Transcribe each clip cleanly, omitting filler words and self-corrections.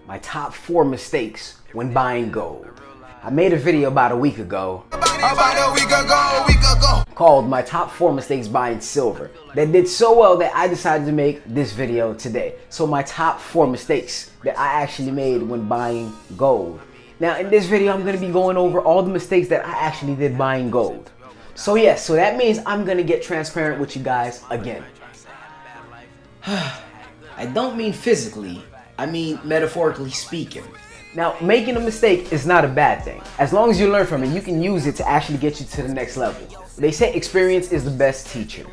my top 4 mistakes when buying gold. I made a video about a week ago called my top 4 mistakes buying silver that did so well that I decided to make this video today. So my top 4 mistakes that I actually made when buying gold. Now in this video I'm going to be going over all the mistakes that I actually did buying gold. So yes, so that means I'm going to get transparent with you guys again. I don't mean physically, I mean metaphorically speaking. Now, making a mistake is not a bad thing. As long as you learn from it, you can use it to actually get you to the next level. They say experience is the best teacher.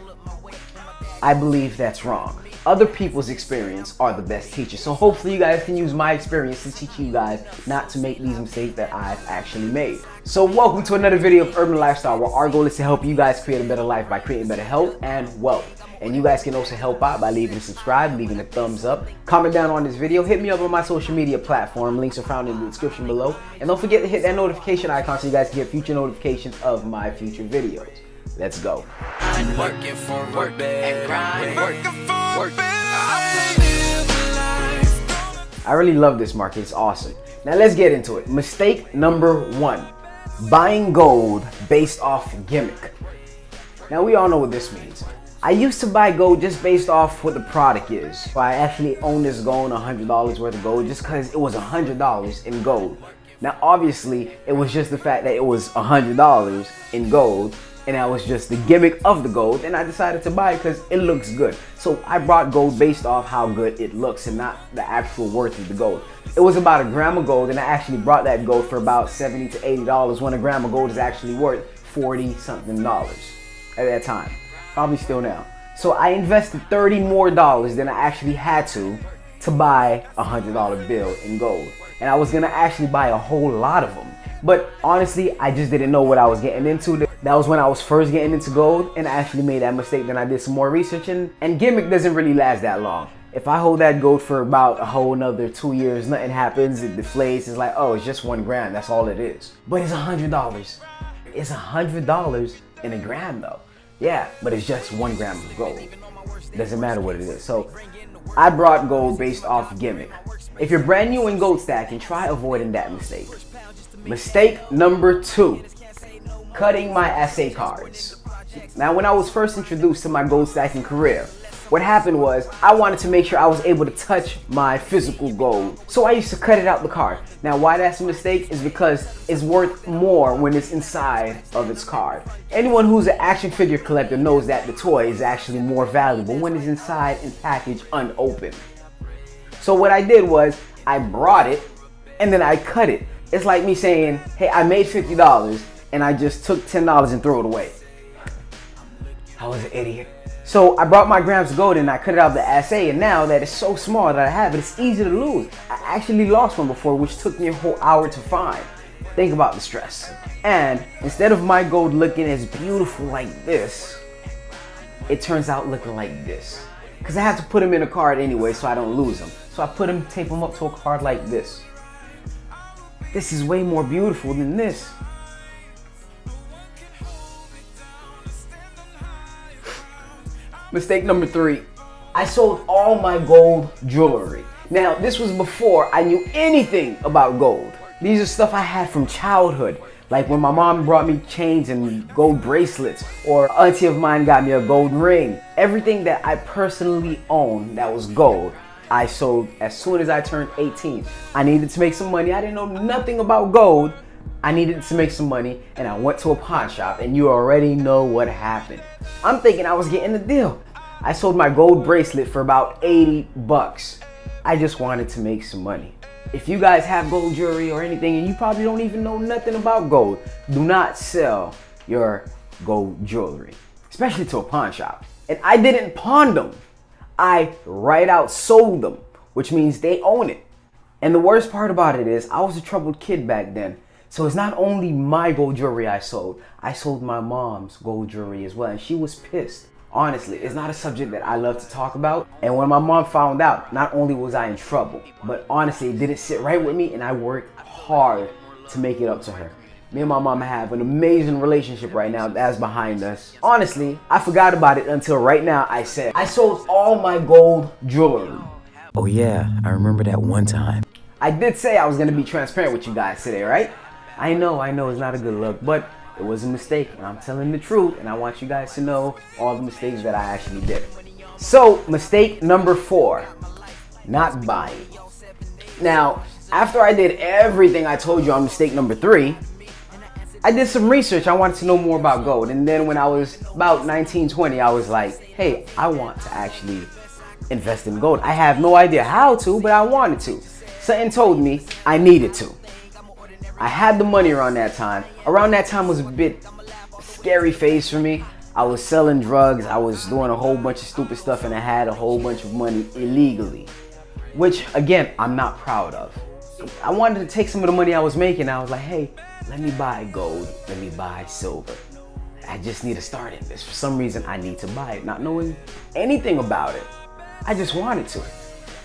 I believe that's wrong. Other people's experience are the best teacher. So hopefully you guys can use my experience to teach you guys not to make these mistakes that I've actually made. So welcome to another video of Urban Lifestyle, where our goal is to help you guys create a better life by creating better health and wealth. And you guys can also help out by leaving a subscribe, leaving a thumbs up, comment down on this video, hit me up on my social media platform. Links are found in the description below. And don't forget to hit that notification icon so you guys can get future notifications of my future videos. Let's go. I'm working for work and grind. I really love this market, it's awesome. Now let's get into it. Mistake number 1, buying gold based off gimmick. Now we all know what this means. I used to buy gold just based off what the product is. So I actually own this gold, $100 worth of gold, just because it was $100 in gold. Now obviously it was just the fact that it was $100 in gold, and that was just the gimmick of the gold, and I decided to buy it because it looks good. So I bought gold based off how good it looks and not the actual worth of the gold. It was about a gram of gold, and I actually bought that gold for about $70 to $80 when a gram of gold is actually worth $40 something at that time. Probably still now. So I invested $30 more than I actually had to buy a $100 bill in gold. And I was gonna actually buy a whole lot of them. But honestly, I just didn't know what I was getting into. That was when I was first getting into gold, and I actually made that mistake. Then I did some more research, and gimmick doesn't really last that long. If I hold that gold for about a whole another 2 years, nothing happens, it deflates, it's like, oh, it's just 1 gram, that's all it is. But it's $100. It's $100 in a gram though. Yeah, but it's just 1 gram of gold. It doesn't matter what it is. So I brought gold based off gimmick. If you're brand new in gold stacking, try avoiding that mistake. Mistake number 2, cutting my assay cards. Now when I was first introduced to my gold stacking career, what happened was I wanted to make sure I was able to touch my physical gold. So I used to cut it out the card. Now why that's a mistake is because it's worth more when it's inside of its card. Anyone who's an action figure collector knows that the toy is actually more valuable when it's inside and packaged unopened. So what I did was I brought it and then I cut it. It's like me saying, hey, I made $50 and I just took $10 and threw it away. I was an idiot. So I brought my grams of gold and I cut it out of the assay, and now that it's so small that I have it, it's easy to lose. I actually lost one before, which took me a whole hour to find. Think about the stress. And instead of my gold looking as beautiful like this, it turns out looking like this. Because I have to put them in a card anyway so I don't lose them. So I tape them up to a card like this. This is way more beautiful than this. Mistake number 3, I sold all my gold jewelry. Now this was before I knew anything about gold. These are stuff I had from childhood, like when my mom brought me chains and gold bracelets, or auntie of mine got me a gold ring. Everything that I personally owned that was gold, I sold as soon as I turned 18. I needed to make some money. I didn't know nothing about gold. I needed to make some money, and I went to a pawn shop, and you already know what happened. I'm thinking I was getting a deal. I sold my gold bracelet for about $80. I just wanted to make some money. If you guys have gold jewelry or anything and you probably don't even know nothing about gold, do not sell your gold jewelry, especially to a pawn shop. And I didn't pawn them. I right out sold them, which means they own it. And the worst part about it is I was a troubled kid back then. So it's not only my gold jewelry I sold my mom's gold jewelry as well, and she was pissed. Honestly, it's not a subject that I love to talk about, and when my mom found out, not only was I in trouble, but honestly it didn't sit right with me, and I worked hard to make it up to her. Me and my mom have an amazing relationship right now that's behind us. Honestly, I forgot about it until right now. I said I sold all my gold jewelry. Oh yeah, I remember that one time. I did say I was gonna be transparent with you guys today, right? I know it's not a good look, but it was a mistake, and I'm telling the truth, and I want you guys to know all the mistakes that I actually did. So, mistake number 4, not buying. Now, after I did everything I told you on mistake number 3, I did some research. I wanted to know more about gold. And then when I was about 19, 20, I was like, hey, I want to actually invest in gold. I have no idea how to, but I wanted to. Something told me I needed to. I had the money around that time. Around that time was a bit scary phase for me. I was selling drugs. I was doing a whole bunch of stupid stuff, and I had a whole bunch of money illegally, which again, I'm not proud of. I wanted to take some of the money I was making. I was like, hey, let me buy gold, let me buy silver. I just need to start in this. For some reason, I need to buy it, not knowing anything about it. I just wanted to.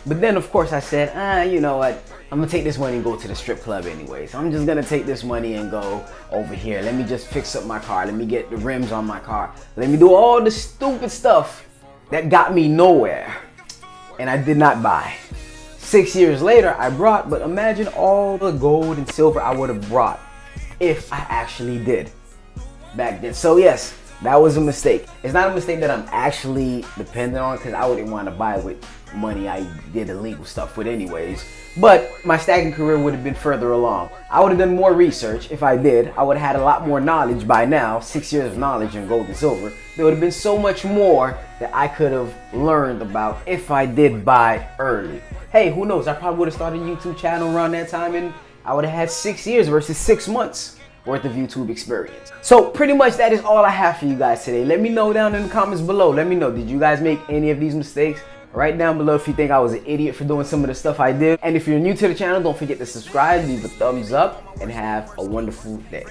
But then, of course, I said, you know what? I'm gonna take this money and go to the strip club anyways. I'm just gonna take this money and go over here. Let me just fix up my car. Let me get the rims on my car. Let me do all the stupid stuff that got me nowhere. And I did not buy. 6 years later, I brought, but imagine all the gold and silver I would have brought if I actually did back then. So yes, that was a mistake. It's not a mistake that I'm actually dependent on, because I wouldn't want to buy with money I did illegal stuff with anyways. But my stacking career would have been further along. I would have done more research if I did. I would have had a lot more knowledge by now, 6 years of knowledge in gold and silver. There would have been so much more that I could have learned about if I did buy early. Hey, who knows? I probably would have started a YouTube channel around that time, and I would have had 6 years versus 6 months worth of YouTube experience. So pretty much that is all I have for you guys today. Let me know down in the comments below. Let me know, did you guys make any of these mistakes? Write down below if you think I was an idiot for doing some of the stuff I did. And if you're new to the channel, don't forget to subscribe, leave a thumbs up, and have a wonderful day.